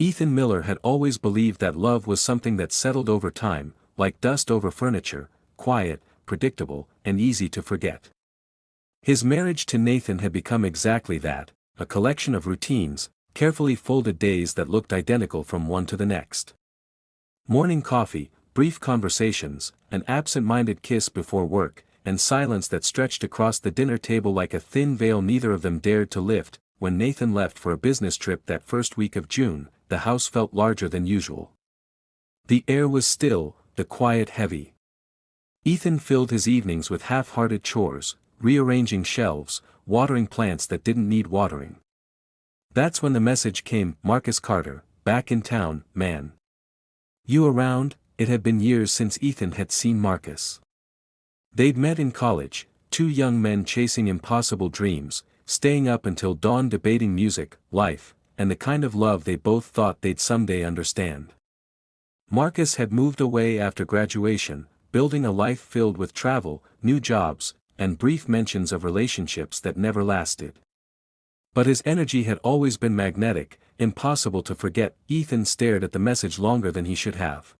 Ethan Miller had always believed that love was something that settled over time, like dust over furniture, quiet, predictable, and easy to forget. His marriage to Nathan had become exactly that, a collection of routines, carefully folded days that looked identical from one to the next. Morning coffee, brief conversations, an absent-minded kiss before work, and silence that stretched across the dinner table like a thin veil neither of them dared to lift. When Nathan left for a business trip that first week of June, the house felt larger than usual. The air was still, the quiet heavy. Ethan filled his evenings with half-hearted chores, rearranging shelves, watering plants that didn't need watering. That's when the message came: Marcus Carter, back in town, man. You around? It had been years since Ethan had seen Marcus. They'd met in college, two young men chasing impossible dreams, staying up until dawn debating music, life, and the kind of love they both thought they'd someday understand. Marcus had moved away after graduation, building a life filled with travel, new jobs, and brief mentions of relationships that never lasted. But his energy had always been magnetic, impossible to forget. Ethan stared at the message longer than he should have.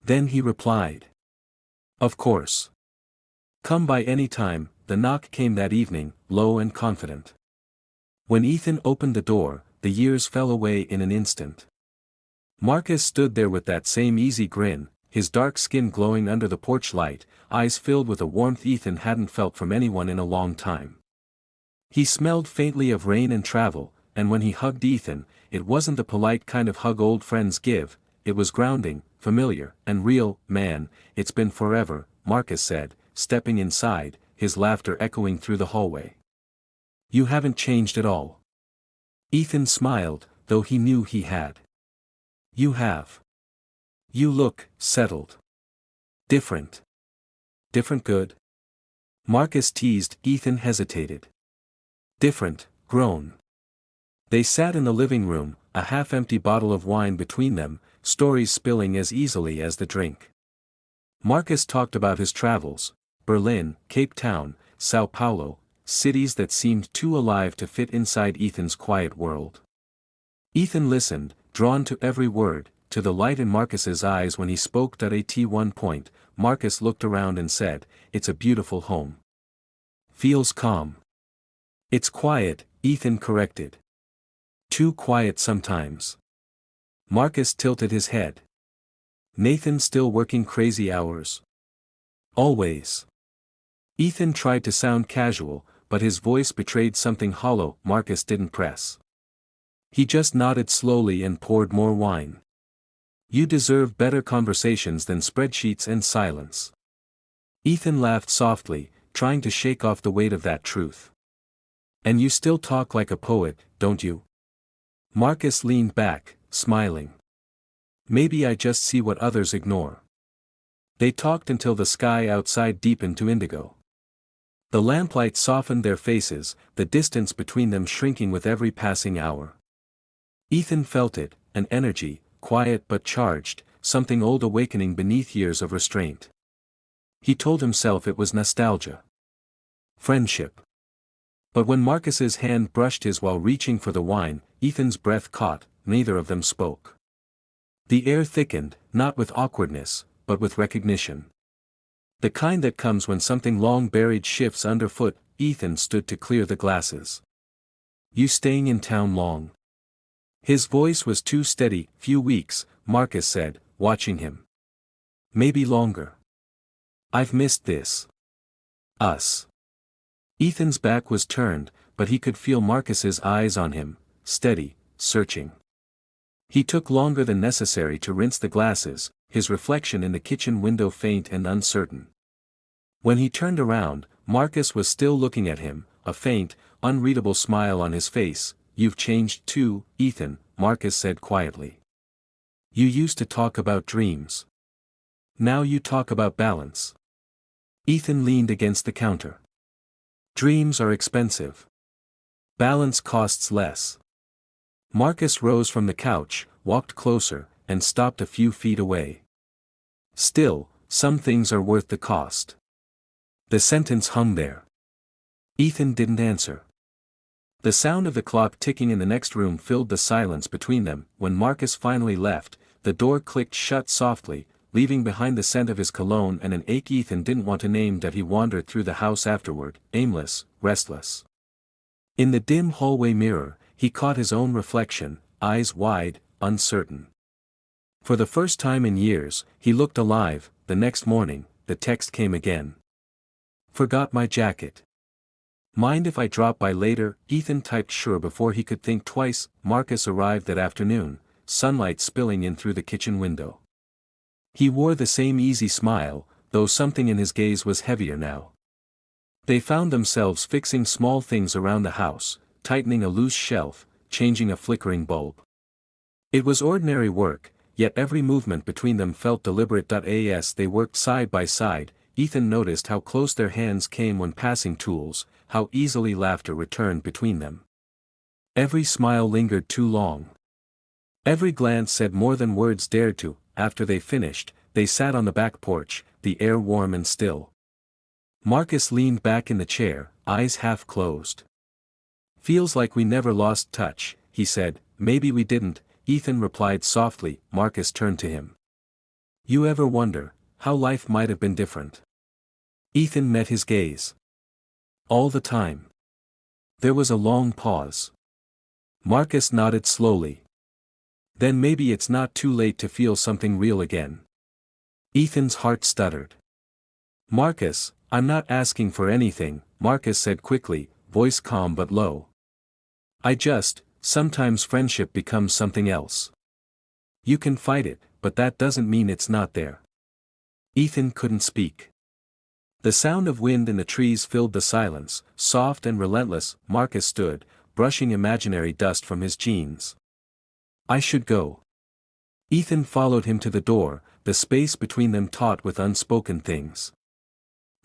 Then he replied. Of course. Come by any time. The knock came that evening, low and confident. When Ethan opened the door, the years fell away in an instant. Marcus stood there with that same easy grin, his dark skin glowing under the porch light, eyes filled with a warmth Ethan hadn't felt from anyone in a long time. He smelled faintly of rain and travel, and when he hugged Ethan, it wasn't the polite kind of hug old friends give, it was grounding, familiar, and real. Man, it's been forever, Marcus said, stepping inside, his laughter echoing through the hallway. You haven't changed at all. Ethan smiled, though he knew he had. You have. You look settled. Different. Different good? Marcus teased. Ethan hesitated. Different, grown. They sat in the living room, a half-empty bottle of wine between them, stories spilling as easily as the drink. Marcus talked about his travels, Berlin, Cape Town, Sao Paulo, cities that seemed too alive to fit inside Ethan's quiet world. Ethan listened, drawn to every word, to the light in Marcus's eyes when he spoke. At one point, Marcus looked around and said, "It's a beautiful home. Feels calm." "It's quiet," Ethan corrected. "Too quiet sometimes." Marcus tilted his head. "Nathan still working crazy hours?" "Always." Ethan tried to sound casual, but his voice betrayed something hollow. Marcus didn't press. He just nodded slowly and poured more wine. "You deserve better conversations than spreadsheets and silence." Ethan laughed softly, trying to shake off the weight of that truth. "And you still talk like a poet, don't you?" Marcus leaned back, smiling. "Maybe I just see what others ignore." They talked until the sky outside deepened to indigo. The lamplight softened their faces, the distance between them shrinking with every passing hour. Ethan felt it, an energy, quiet but charged, something old awakening beneath years of restraint. He told himself it was nostalgia. Friendship. But when Marcus's hand brushed his while reaching for the wine, Ethan's breath caught. Neither of them spoke. The air thickened, not with awkwardness, but with recognition. The kind that comes when something long buried shifts underfoot. Ethan stood to clear the glasses. "You staying in town long?" His voice was too steady. "Few weeks," Marcus said, watching him. "Maybe longer. I've missed this. Us." Ethan's back was turned, but he could feel Marcus's eyes on him, steady, searching. He took longer than necessary to rinse the glasses, his reflection in the kitchen window faint and uncertain. When he turned around, Marcus was still looking at him, a faint, unreadable smile on his face. "You've changed too, Ethan," Marcus said quietly. "You used to talk about dreams. Now you talk about balance." Ethan leaned against the counter. "Dreams are expensive. Balance costs less." Marcus rose from the couch, walked closer, and stopped a few feet away. "Still, some things are worth the cost." The sentence hung there. Ethan didn't answer. The sound of the clock ticking in the next room filled the silence between them. When Marcus finally left, the door clicked shut softly, leaving behind the scent of his cologne and an ache Ethan didn't want to name that he wandered through the house afterward, aimless, restless. In the dim hallway mirror, he caught his own reflection, eyes wide, uncertain. For the first time in years, he looked alive. The next morning, the text came again. Forgot my jacket. Mind if I drop by later? Ethan typed sure before he could think twice. Marcus arrived that afternoon, sunlight spilling in through the kitchen window. He wore the same easy smile, though something in his gaze was heavier now. They found themselves fixing small things around the house, tightening a loose shelf, changing a flickering bulb. It was ordinary work, yet every movement between them felt deliberate. As they worked side by side, Ethan noticed how close their hands came when passing tools, how easily laughter returned between them. Every smile lingered too long. Every glance said more than words dared to. After they finished, they sat on the back porch, the air warm and still. Marcus leaned back in the chair, eyes half closed. Feels like we never lost touch, he said. Maybe we didn't, Ethan replied softly. Marcus turned to him. You ever wonder how life might have been different? Ethan met his gaze. All the time. There was a long pause. Marcus nodded slowly. Then maybe it's not too late to feel something real again. Ethan's heart stuttered. Marcus, I'm not asking for anything, Marcus said quickly, voice calm but low. Sometimes friendship becomes something else. You can fight it, but that doesn't mean it's not there. Ethan couldn't speak. The sound of wind in the trees filled the silence, soft and relentless. Marcus stood, brushing imaginary dust from his jeans. I should go. Ethan followed him to the door, the space between them taut with unspoken things.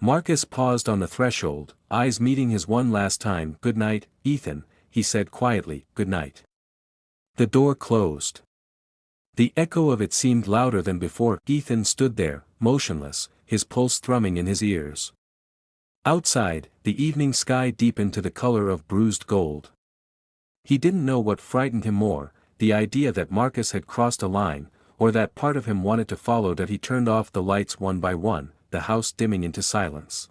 Marcus paused on the threshold, eyes meeting his one last time. Good night, Ethan, he said quietly. Good night. The door closed. The echo of it seemed louder than before. Ethan stood there, motionless, his pulse thrumming in his ears. Outside, the evening sky deepened to the color of bruised gold. He didn't know what frightened him more, the idea that Marcus had crossed a line, or that part of him wanted to follow. That he turned off the lights one by one, the house dimming into silence.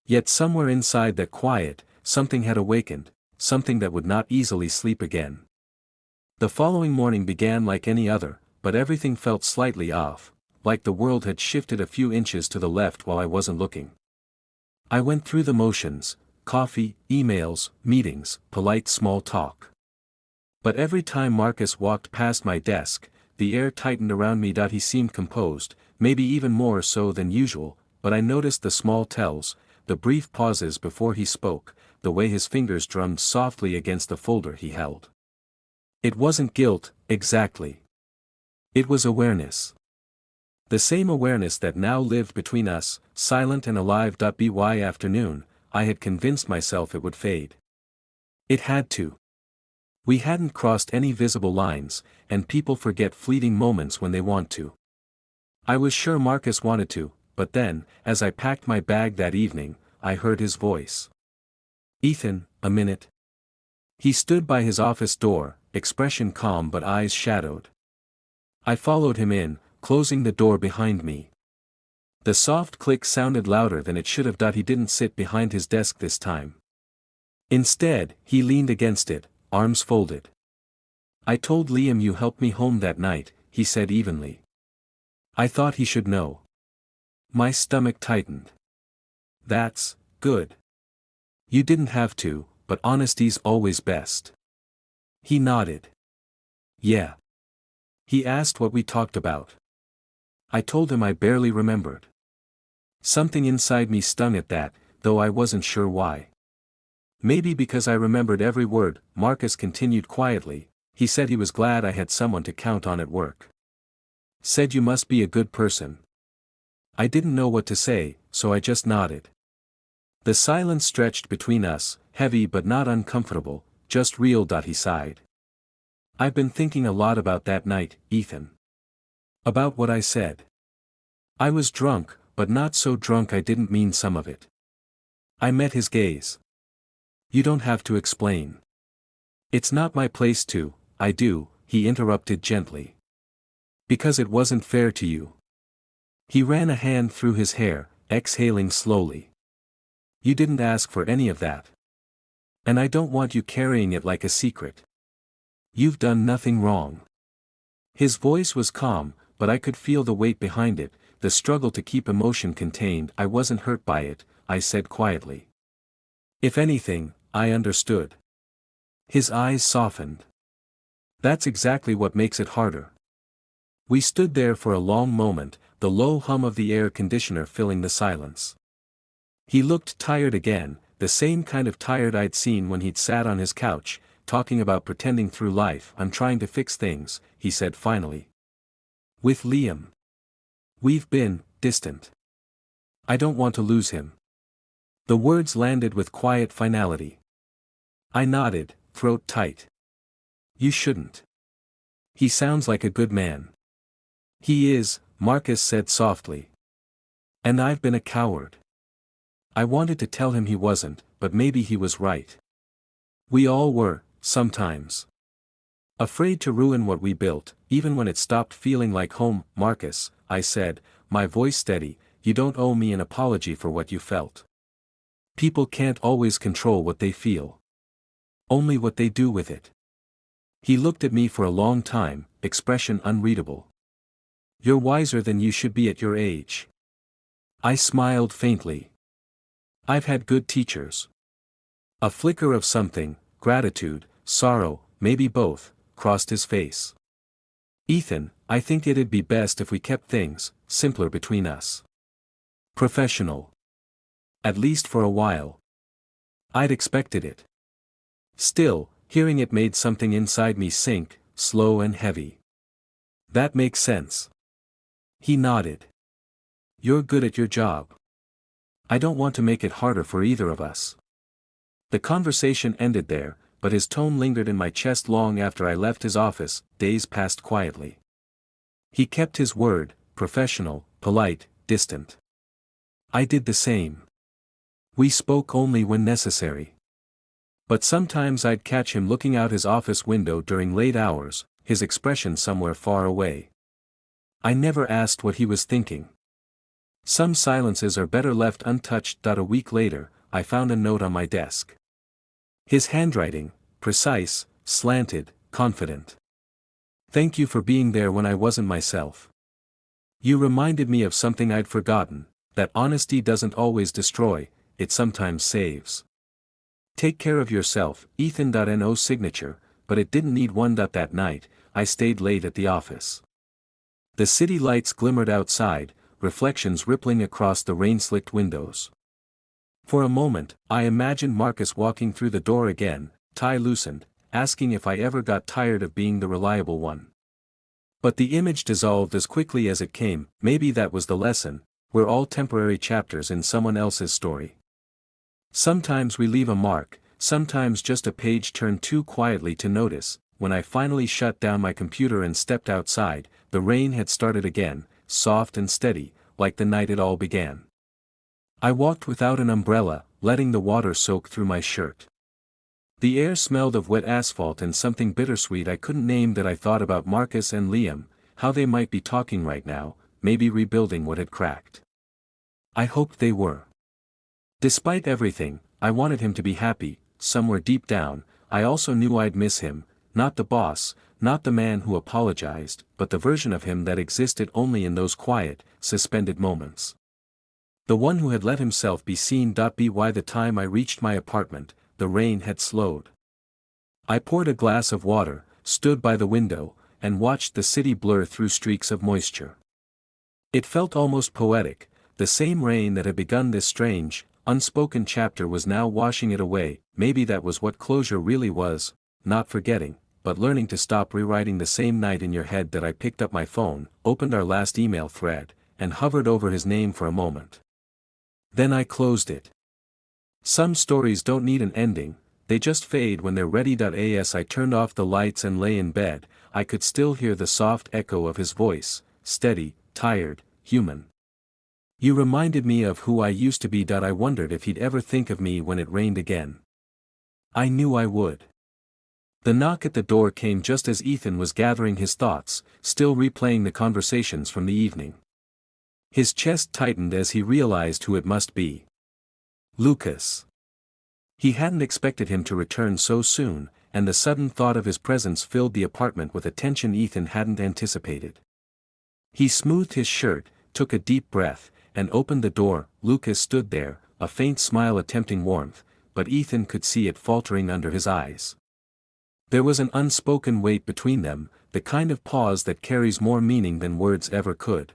Yet somewhere inside that quiet, something had awakened, something that would not easily sleep again. The following morning began like any other, but everything felt slightly off, like the world had shifted a few inches to the left while I wasn't looking. I went through the motions, coffee, emails, meetings, polite small talk. But every time Marcus walked past my desk, the air tightened around me. He seemed composed, maybe even more so than usual, but I noticed the small tells, the brief pauses before he spoke, the way his fingers drummed softly against the folder he held. It wasn't guilt, exactly. It was awareness. The same awareness that now lived between us, silent and alive. By afternoon, I had convinced myself it would fade. It had to. We hadn't crossed any visible lines, and people forget fleeting moments when they want to. I was sure Marcus wanted to, but then, as I packed my bag that evening, I heard his voice. Ethan, a minute. He stood by his office door, expression calm but eyes shadowed. I followed him in, closing the door behind me. The soft click sounded louder than it should have. He didn't sit behind his desk this time. Instead, he leaned against it, arms folded. I told Liam you helped me home that night, he said evenly. I thought he should know. My stomach tightened. That's good. You didn't have to, but honesty's always best. He nodded. Yeah. He asked what we talked about. I told him I barely remembered. Something inside me stung at that, though I wasn't sure why. Maybe because I remembered every word. Marcus continued quietly. He said he was glad I had someone to count on at work. Said you must be a good person. I didn't know what to say, so I just nodded. The silence stretched between us, heavy but not uncomfortable, just real. He sighed. I've been thinking a lot about that night, Ethan. About what I said. I was drunk, but not so drunk I didn't mean some of it. I met his gaze. You don't have to explain. It's not my place to, I do, he interrupted gently. Because it wasn't fair to you. He ran a hand through his hair, exhaling slowly. You didn't ask for any of that. And I don't want you carrying it like a secret. You've done nothing wrong. His voice was calm, but I could feel the weight behind it, the struggle to keep emotion contained. I wasn't hurt by it, I said quietly. If anything, I understood. His eyes softened. That's exactly what makes it harder. We stood there for a long moment, the low hum of the air conditioner filling the silence. He looked tired again, the same kind of tired I'd seen when he'd sat on his couch, talking about pretending through life. I'm trying to fix things, he said finally. With Liam. We've been distant. I don't want to lose him. The words landed with quiet finality. I nodded, throat tight. You shouldn't. He sounds like a good man. He is, Marcus said softly. And I've been a coward. I wanted to tell him he wasn't, but maybe he was right. We all were, sometimes. Afraid to ruin what we built, even when it stopped feeling like home. Marcus, I said, my voice steady, you don't owe me an apology for what you felt. People can't always control what they feel. Only what they do with it. He looked at me for a long time, expression unreadable. You're wiser than you should be at your age. I smiled faintly. I've had good teachers. A flicker of something, gratitude, sorrow, maybe both, crossed his face. Ethan, I think it'd be best if we kept things simpler between us. Professional. At least for a while. I'd expected it. Still, hearing it made something inside me sink, slow and heavy. That makes sense. He nodded. You're good at your job. I don't want to make it harder for either of us. The conversation ended there, but his tone lingered in my chest long after I left his office. Days passed quietly. He kept his word, professional, polite, distant. I did the same. We spoke only when necessary. But sometimes I'd catch him looking out his office window during late hours, his expression somewhere far away. I never asked what he was thinking. Some silences are better left untouched. A week later, I found a note on my desk. His handwriting, precise, slanted, confident. Thank you for being there when I wasn't myself. You reminded me of something I'd forgotten, that honesty doesn't always destroy, it sometimes saves. Take care of yourself, Ethan. No signature, but it didn't need one. That night, I stayed late at the office. The city lights glimmered outside, reflections rippling across the rain-slicked windows. For a moment, I imagined Marcus walking through the door again, tie loosened, asking if I ever got tired of being the reliable one. But the image dissolved as quickly as it came. Maybe that was the lesson, we're all temporary chapters in someone else's story. Sometimes we leave a mark, sometimes just a page turned too quietly to notice. When I finally shut down my computer and stepped outside, the rain had started again, soft and steady, like the night it all began. I walked without an umbrella, letting the water soak through my shirt. The air smelled of wet asphalt and something bittersweet I couldn't name. That I thought about Marcus and Liam, how they might be talking right now, maybe rebuilding what had cracked. I hoped they were. Despite everything, I wanted him to be happy. Somewhere deep down, I also knew I'd miss him, not the boss, not the man who apologized, but the version of him that existed only in those quiet, suspended moments. The one who had let himself be seen. By the time I reached my apartment, the rain had slowed. I poured a glass of water, stood by the window, and watched the city blur through streaks of moisture. It felt almost poetic, the same rain that had begun this strange, unspoken chapter was now washing it away. Maybe that was what closure really was, not forgetting, but learning to stop rewriting the same night in your head. That I picked up my phone, opened our last email thread, and hovered over his name for a moment. Then I closed it. Some stories don't need an ending, they just fade when they're ready. As I turned off the lights and lay in bed, I could still hear the soft echo of his voice, steady, tired, human. You reminded me of who I used to be. I wondered if he'd ever think of me when it rained again. I knew I would. The knock at the door came just as Ethan was gathering his thoughts, still replaying the conversations from the evening. His chest tightened as he realized who it must be. Lucas. He hadn't expected him to return so soon, and the sudden thought of his presence filled the apartment with a tension Ethan hadn't anticipated. He smoothed his shirt, took a deep breath, and opened the door. Lucas stood there, a faint smile attempting warmth, but Ethan could see it faltering under his eyes. There was an unspoken weight between them, the kind of pause that carries more meaning than words ever could.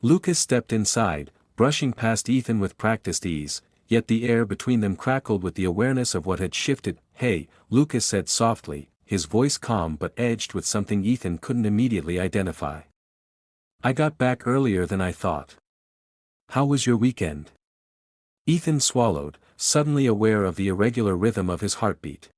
Lucas stepped inside, brushing past Ethan with practiced ease, yet the air between them crackled with the awareness of what had shifted. "Hey," Lucas said softly, his voice calm but edged with something Ethan couldn't immediately identify. "I got back earlier than I thought. How was your weekend?" Ethan swallowed, suddenly aware of the irregular rhythm of his heartbeat.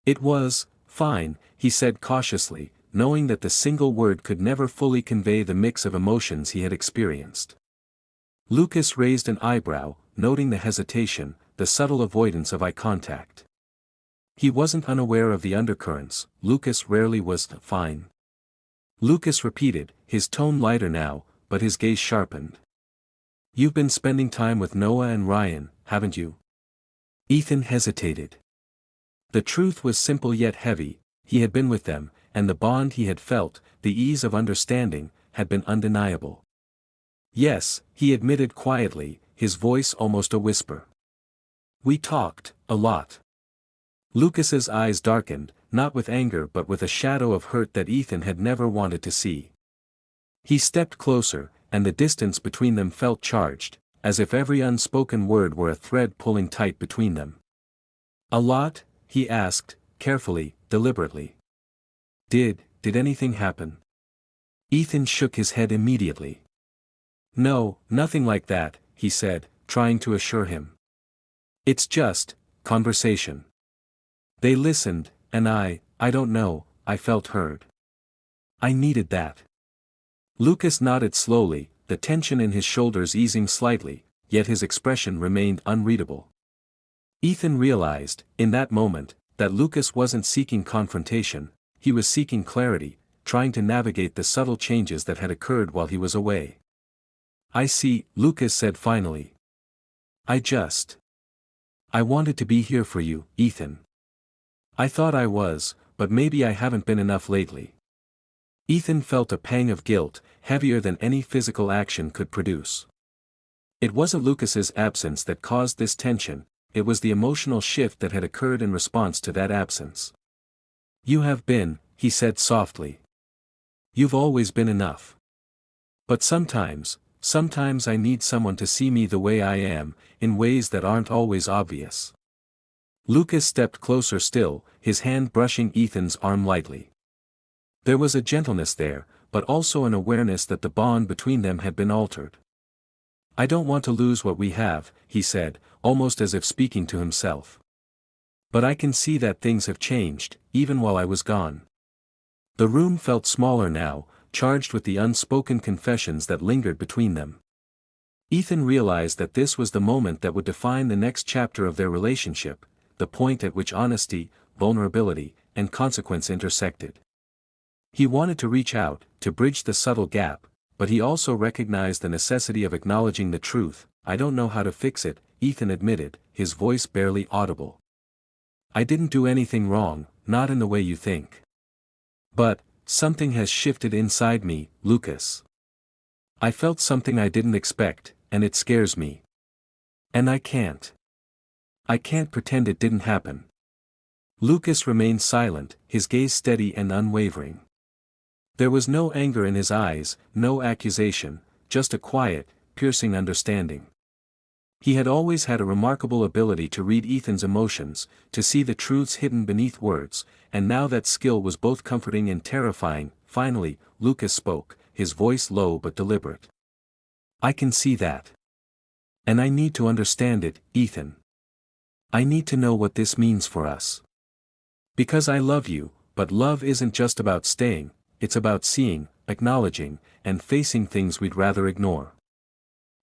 "It was fine," he said cautiously, knowing that the single word could never fully convey the mix of emotions he had experienced. Lucas raised an eyebrow, noting the hesitation, the subtle avoidance of eye contact. He wasn't unaware of the undercurrents. Lucas rarely was fine. Lucas repeated, his tone lighter now, but his gaze sharpened. "You've been spending time with Noah and Ryan, haven't you?" Ethan hesitated. The truth was simple yet heavy. He had been with them, and the bond he had felt, the ease of understanding, had been undeniable. "Yes," he admitted quietly, his voice almost a whisper. "We talked, a lot." Lucas's eyes darkened, not with anger but with a shadow of hurt that Ethan had never wanted to see. He stepped closer, and the distance between them felt charged, as if every unspoken word were a thread pulling tight between them. "A lot?" he asked, carefully, deliberately. Did anything happen?" Ethan shook his head immediately. "No, nothing like that," he said, trying to assure him. "It's just conversation." They listened, and I don't know, I felt heard. I needed that. Lucas nodded slowly, the tension in his shoulders easing slightly, yet his expression remained unreadable. Ethan realized, in that moment, that Lucas wasn't seeking confrontation, he was seeking clarity, trying to navigate the subtle changes that had occurred while he was away. "I see," Lucas said finally. I wanted to be here for you, Ethan. I thought I was, but maybe I haven't been enough lately." Ethan felt a pang of guilt, heavier than any physical action could produce. It wasn't Lucas's absence that caused this tension, it was the emotional shift that had occurred in response to that absence. "You have been," he said softly. "You've always been enough. But sometimes I need someone to see me the way I am, in ways that aren't always obvious." Lucas stepped closer still, his hand brushing Ethan's arm lightly. There was a gentleness there, but also an awareness that the bond between them had been altered. "I don't want to lose what we have," he said, almost as if speaking to himself. "But I can see that things have changed, even while I was gone." The room felt smaller now, charged with the unspoken confessions that lingered between them. Ethan realized that this was the moment that would define the next chapter of their relationship, the point at which honesty, vulnerability, and consequence intersected. He wanted to reach out, to bridge the subtle gap, but he also recognized the necessity of acknowledging the truth. "I don't know how to fix it," Ethan admitted, his voice barely audible. "I didn't do anything wrong, not in the way you think. But something has shifted inside me, Lucas. I felt something I didn't expect, and it scares me. And I can't pretend it didn't happen." Lucas remained silent, his gaze steady and unwavering. There was no anger in his eyes, no accusation, just a quiet, piercing understanding. He had always had a remarkable ability to read Ethan's emotions, to see the truths hidden beneath words, and now that skill was both comforting and terrifying. Finally, Lucas spoke, his voice low but deliberate. "I can see that. And I need to understand it, Ethan. I need to know what this means for us. Because I love you, but love isn't just about staying, it's about seeing, acknowledging, and facing things we'd rather ignore."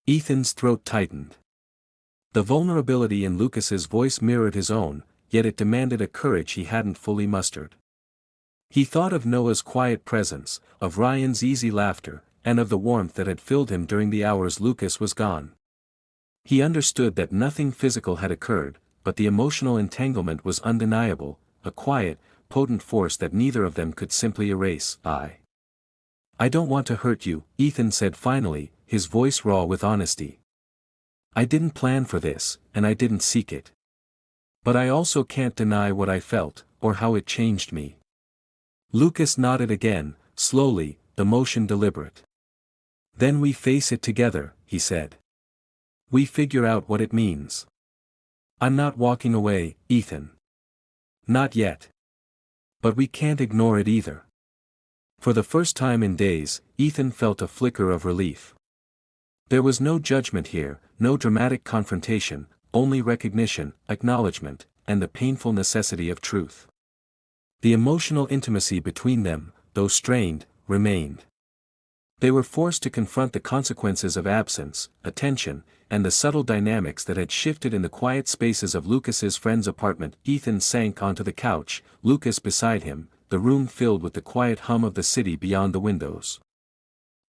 Ethan's throat tightened. The vulnerability in Lucas's voice mirrored his own, yet it demanded a courage he hadn't fully mustered. He thought of Noah's quiet presence, of Ryan's easy laughter, and of the warmth that had filled him during the hours Lucas was gone. He understood that nothing physical had occurred, but the emotional entanglement was undeniable, a quiet, potent force that neither of them could simply erase. I don't want to hurt you," Ethan said finally, his voice raw with honesty. "I didn't plan for this, and I didn't seek it. But I also can't deny what I felt, or how it changed me." Lucas nodded again, slowly, the motion deliberate. "Then we face it together," he said. "We figure out what it means. I'm not walking away, Ethan. Not yet. But we can't ignore it either." For the first time in days, Ethan felt a flicker of relief. There was no judgment here, no dramatic confrontation, only recognition, acknowledgement, and the painful necessity of truth. The emotional intimacy between them, though strained, remained. They were forced to confront the consequences of absence, attention, and the subtle dynamics that had shifted in the quiet spaces of Lucas's friend's apartment. Ethan sank onto the couch, Lucas beside him, the room filled with the quiet hum of the city beyond the windows.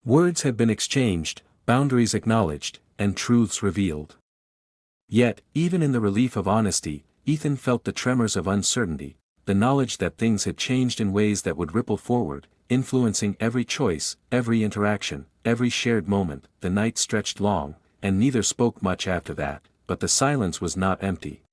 Words had been exchanged, boundaries acknowledged, and truths revealed. Yet, even in the relief of honesty, Ethan felt the tremors of uncertainty, the knowledge that things had changed in ways that would ripple forward, influencing every choice, every interaction, every shared moment. The night stretched long, and neither spoke much after that, but the silence was not empty.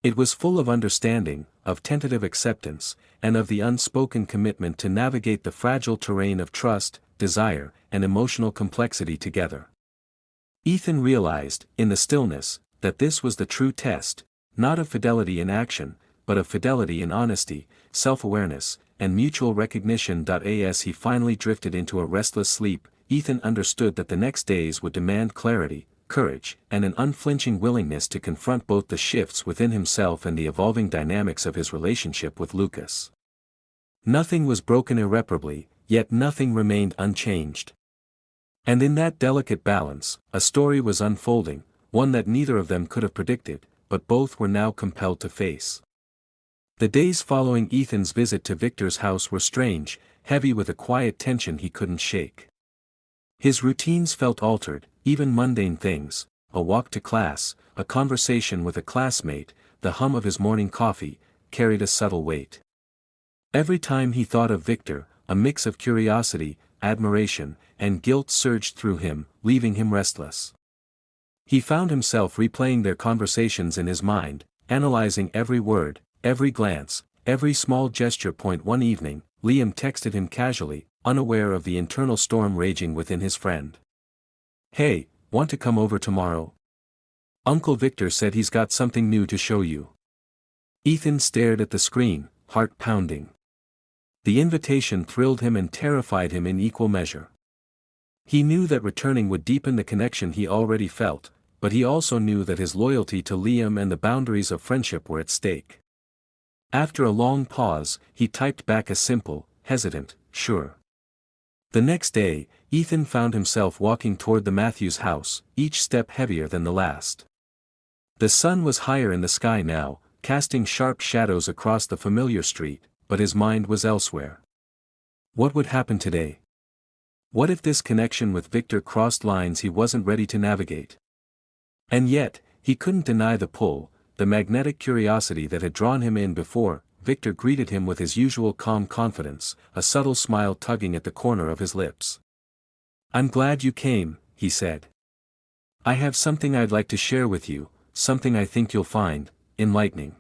It was full of understanding, of tentative acceptance, and of the unspoken commitment to navigate the fragile terrain of trust, desire, and emotional complexity together. Ethan realized, in the stillness, that this was the true test, not of fidelity in action, but of fidelity in honesty, self-awareness, and mutual recognition. As he finally drifted into a restless sleep, Ethan understood that the next days would demand clarity, courage, and an unflinching willingness to confront both the shifts within himself and the evolving dynamics of his relationship with Lucas. Nothing was broken irreparably, yet nothing remained unchanged. And in that delicate balance, a story was unfolding, one that neither of them could have predicted, but both were now compelled to face. The days following Ethan's visit to Victor's house were strange, heavy with a quiet tension he couldn't shake. His routines felt altered, even mundane things, a walk to class, a conversation with a classmate, the hum of his morning coffee, carried a subtle weight. Every time he thought of Victor, a mix of curiosity, admiration, and guilt surged through him, leaving him restless. He found himself replaying their conversations in his mind, analyzing every word, every glance, every small gesture. One evening, Liam texted him casually, unaware of the internal storm raging within his friend. "Hey, want to come over tomorrow? Uncle Victor said he's got something new to show you." Ethan stared at the screen, heart pounding. The invitation thrilled him and terrified him in equal measure. He knew that returning would deepen the connection he already felt, but he also knew that his loyalty to Liam and the boundaries of friendship were at stake. After a long pause, he typed back a simple, hesitant, "Sure." The next day, Ethan found himself walking toward the Matthews house, each step heavier than the last. The sun was higher in the sky now, casting sharp shadows across the familiar street, but his mind was elsewhere. What would happen today? What if this connection with Victor crossed lines he wasn't ready to navigate? And yet, he couldn't deny the pull, the magnetic curiosity that had drawn him in before. Victor greeted him with his usual calm confidence, a subtle smile tugging at the corner of his lips. "I'm glad you came," he said. "I have something I'd like to share with you, something I think you'll find enlightening."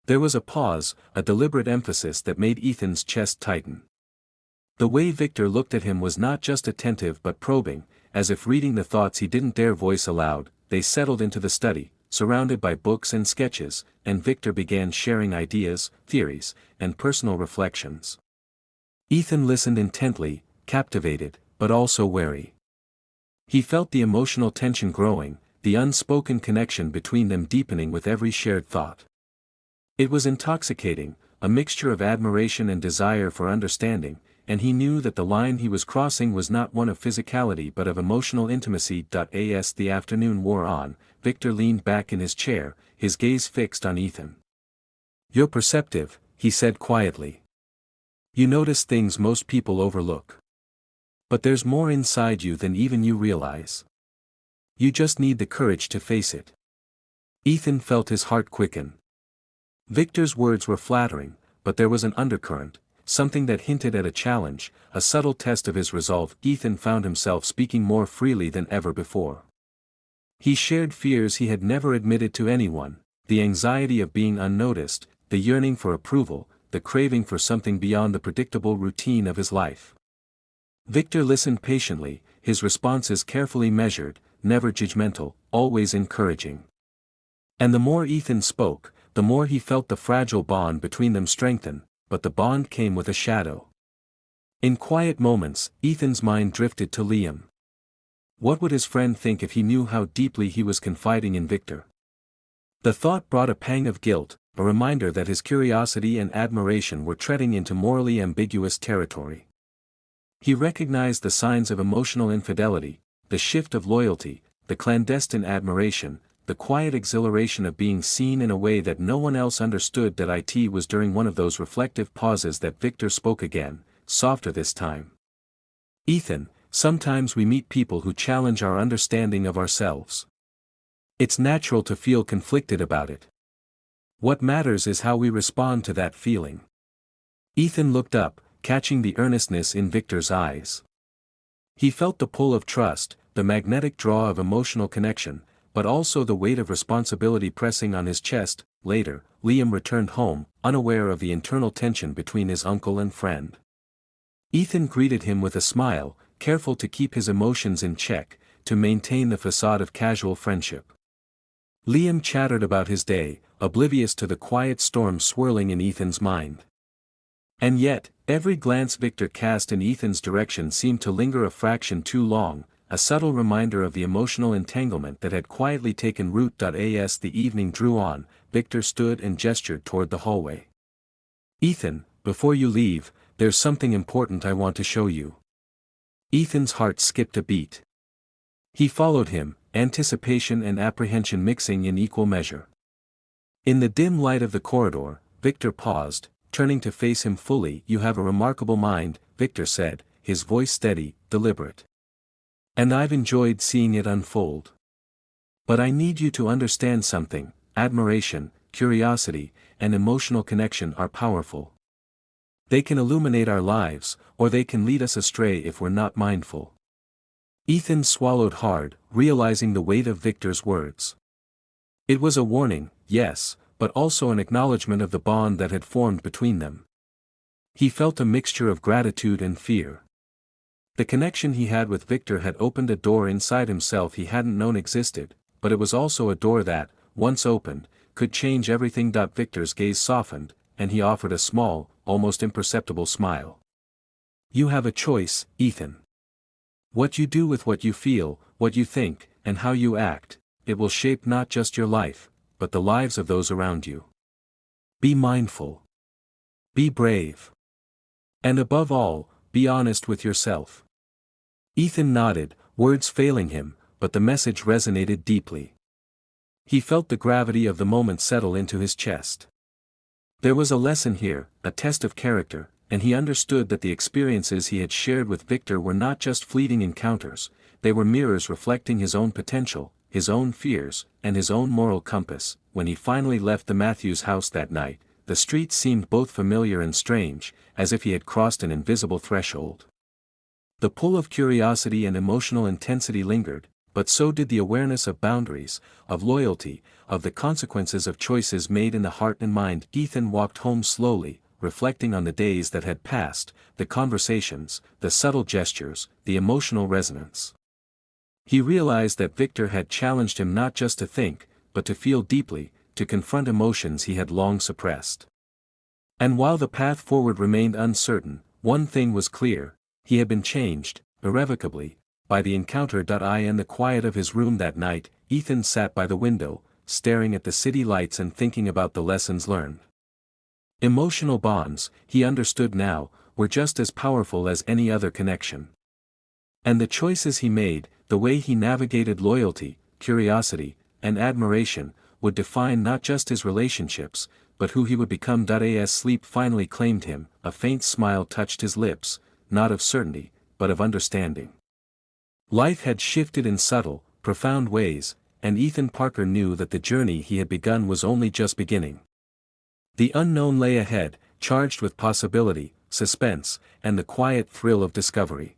There was a pause, a deliberate emphasis that made Ethan's chest tighten. The way Victor looked at him was not just attentive but probing, as if reading the thoughts he didn't dare voice aloud. They settled into the study, surrounded by books and sketches, and Victor began sharing ideas, theories, and personal reflections. Ethan listened intently, captivated, but also wary. He felt the emotional tension growing, the unspoken connection between them deepening with every shared thought. It was intoxicating, a mixture of admiration and desire for understanding, and he knew that the line he was crossing was not one of physicality but of emotional intimacy. As the afternoon wore on, Victor leaned back in his chair, his gaze fixed on Ethan. You're perceptive, he said quietly. You notice things most people overlook. But there's more inside you than even you realize. You just need the courage to face it. Ethan felt his heart quicken. Victor's words were flattering, but there was an undercurrent, something that hinted at a challenge, a subtle test of his resolve. Ethan found himself speaking more freely than ever before. He shared fears he had never admitted to anyone, the anxiety of being unnoticed, the yearning for approval, the craving for something beyond the predictable routine of his life. Victor listened patiently, his responses carefully measured, never judgmental, always encouraging. And the more Ethan spoke, the more he felt the fragile bond between them strengthen, but the bond came with a shadow. In quiet moments, Ethan's mind drifted to Liam. What would his friend think if he knew how deeply he was confiding in Victor? The thought brought a pang of guilt, a reminder that his curiosity and admiration were treading into morally ambiguous territory. He recognized the signs of emotional infidelity, the shift of loyalty, the clandestine admiration, the quiet exhilaration of being seen in a way that no one else understood. That it was during one of those reflective pauses that Victor spoke again, softer this time. Ethan, sometimes we meet people who challenge our understanding of ourselves. It's natural to feel conflicted about it. What matters is how we respond to that feeling. Ethan looked up, catching the earnestness in Victor's eyes. He felt the pull of trust, the magnetic draw of emotional connection, but also the weight of responsibility pressing on his chest. Later, Liam returned home, unaware of the internal tension between his uncle and friend. Ethan greeted him with a smile, careful to keep his emotions in check, to maintain the facade of casual friendship. Liam chattered about his day, oblivious to the quiet storm swirling in Ethan's mind. And yet, every glance Victor cast in Ethan's direction seemed to linger a fraction too long, a subtle reminder of the emotional entanglement that had quietly taken root. As the evening drew on, Victor stood and gestured toward the hallway. Ethan, before you leave, there's something important I want to show you. Ethan's heart skipped a beat. He followed him, anticipation and apprehension mixing in equal measure. In the dim light of the corridor, Victor paused, turning to face him fully. You have a remarkable mind, Victor said, his voice steady, deliberate. And I've enjoyed seeing it unfold. But I need you to understand something: admiration, curiosity, and emotional connection are powerful. They can illuminate our lives, or they can lead us astray if we're not mindful. Ethan swallowed hard, realizing the weight of Victor's words. It was a warning, yes, but also an acknowledgement of the bond that had formed between them. He felt a mixture of gratitude and fear. The connection he had with Victor had opened a door inside himself he hadn't known existed, but it was also a door that, once opened, could change everything. Victor's gaze softened, and he offered a small, almost imperceptible smile. You have a choice, Ethan. What you do with what you feel, what you think, and how you act, it will shape not just your life, but the lives of those around you. Be mindful. Be brave. And above all, be honest with yourself. Ethan nodded, words failing him, but the message resonated deeply. He felt the gravity of the moment settle into his chest. There was a lesson here, a test of character, and he understood that the experiences he had shared with Victor were not just fleeting encounters, they were mirrors reflecting his own potential, his own fears, and his own moral compass. When he finally left the Matthews house that night, the streets seemed both familiar and strange, as if he had crossed an invisible threshold. The pull of curiosity and emotional intensity lingered, but so did the awareness of boundaries, of loyalty, of the consequences of choices made in the heart and mind. Ethan walked home slowly, reflecting on the days that had passed, the conversations, the subtle gestures, the emotional resonance. He realized that Victor had challenged him not just to think, but to feel deeply, to confront emotions he had long suppressed. And while the path forward remained uncertain, one thing was clear: he had been changed, irrevocably, by the encounter. In the quiet of his room that night, Ethan sat by the window, staring at the city lights and thinking about the lessons learned. Emotional bonds, he understood now, were just as powerful as any other connection. And the choices he made, the way he navigated loyalty, curiosity, and admiration, would define not just his relationships, but who he would become. As sleep finally claimed him, a faint smile touched his lips, not of certainty, but of understanding. Life had shifted in subtle, profound ways, and Ethan Parker knew that the journey he had begun was only just beginning. The unknown lay ahead, charged with possibility, suspense, and the quiet thrill of discovery.